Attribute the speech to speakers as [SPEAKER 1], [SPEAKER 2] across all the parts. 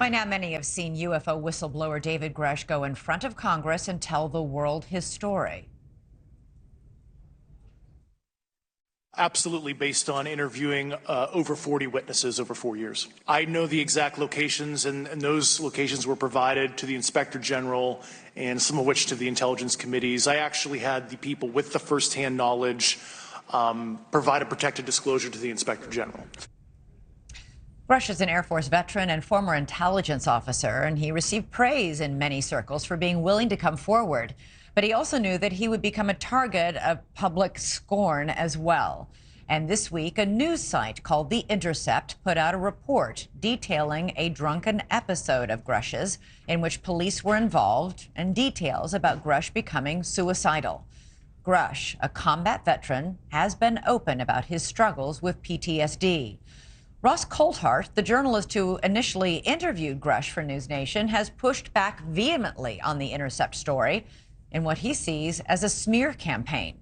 [SPEAKER 1] By now, many have seen UFO whistleblower David Grush go in front of Congress and tell the world his story.
[SPEAKER 2] Absolutely, based on interviewing over 40 witnesses over 4 years. I know the exact locations, and those locations were provided to the Inspector General and some of which to the intelligence committees. I actually had the people with the firsthand knowledge provide a protected disclosure to the Inspector General.
[SPEAKER 1] Grush is an Air Force veteran and former intelligence officer, and he received praise in many circles for being willing to come forward. But he also knew that he would become a target of public scorn as well. And this week, a news site called The Intercept put out a report detailing a drunken episode of Grush's in which police were involved and details about Grush becoming suicidal. Grush, a combat veteran, has been open about his struggles with PTSD. Ross Coulthart, the journalist who initially interviewed Grush for NewsNation, has pushed back vehemently on the Intercept story in what he sees as a smear campaign.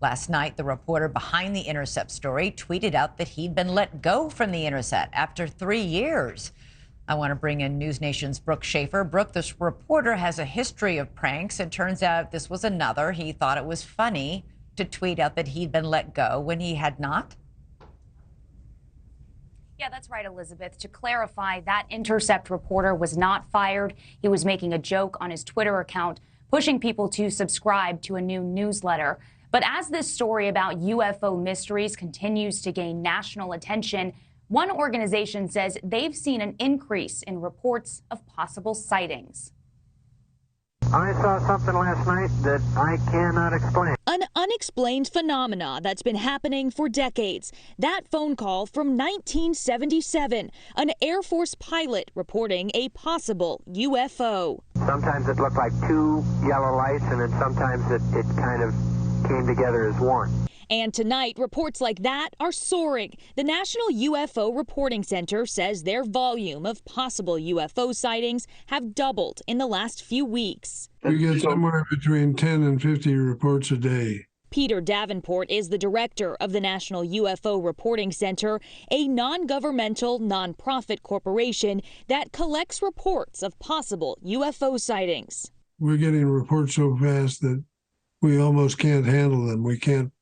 [SPEAKER 1] Last night, the reporter behind the Intercept story tweeted out that he'd been let go from the Intercept after 3 years. I want to bring in NewsNation's Brooke Schaefer. Brooke, this reporter has a history of pranks. It turns out this was another. He thought it was funny to tweet out that he'd been let go when he had not.
[SPEAKER 3] Yeah, that's right, Elizabeth. To clarify, that Intercept reporter was not fired. He was making a joke on his Twitter account, pushing people to subscribe to a new newsletter. But as this story about UFO mysteries continues to gain national attention, one organization says they've seen an increase in reports of possible sightings.
[SPEAKER 4] I saw something last night that I cannot explain.
[SPEAKER 5] An unexplained phenomena that's been happening for decades. That phone call from 1977, an Air Force pilot reporting a possible UFO.
[SPEAKER 4] Sometimes it looked like two yellow lights, and then sometimes it kind of came together as one.
[SPEAKER 5] And tonight, reports like that are soaring. The National UFO Reporting Center says their volume of possible UFO sightings have doubled in the last few weeks.
[SPEAKER 6] We get somewhere between 10 and 50 reports a day.
[SPEAKER 5] Peter Davenport is the director of the National UFO Reporting Center, a non-governmental, nonprofit corporation that collects reports of possible UFO sightings.
[SPEAKER 6] We're getting reports so fast that we almost can't handle them. We can't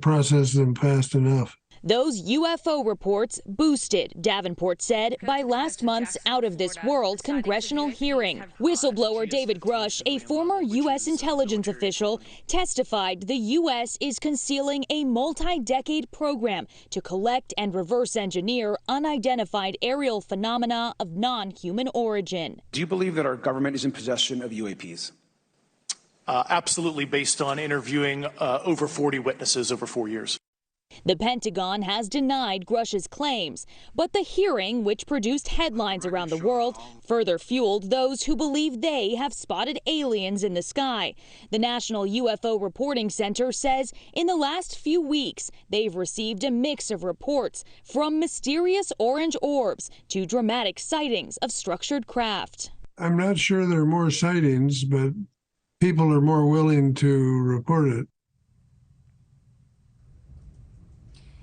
[SPEAKER 6] process them fast enough.
[SPEAKER 5] Those UFO reports boosted, Davenport said, by last month's out-of-this-world congressional hearing. Whistleblower David Grush, a former U.S. intelligence official, testified the U.S. is concealing a multi-decade program to collect and reverse engineer unidentified aerial phenomena of non-human origin.
[SPEAKER 7] Do you believe that our government is in possession of UAPs?
[SPEAKER 2] Absolutely, based on interviewing over 40 witnesses over 4 years.
[SPEAKER 5] The Pentagon has denied Grush's claims, but the hearing, which produced headlines around the world, further fueled those who believe they have spotted aliens in the sky. The National UFO Reporting Center says in the last few weeks, they've received a mix of reports from mysterious orange orbs to dramatic sightings of structured craft.
[SPEAKER 6] I'm not sure there are more sightings, but people are more willing to report it.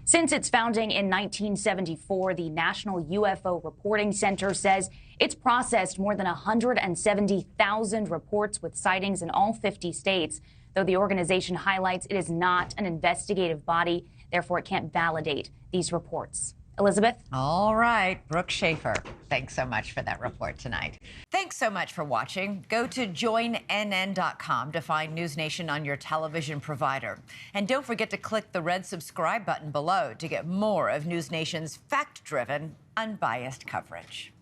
[SPEAKER 3] Since its founding in 1974, the National UFO Reporting Center says it's processed more than 170,000 reports with sightings in all 50 states, though the organization highlights it is not an investigative body, therefore it can't validate these reports. Elizabeth?
[SPEAKER 1] All right, Brooke Schaefer, thanks so much for that report tonight. Thanks so much for watching. Go to joinnn.com to find NewsNation on your television provider. And don't forget to click the red subscribe button below to get more of NewsNation's fact-driven, unbiased coverage.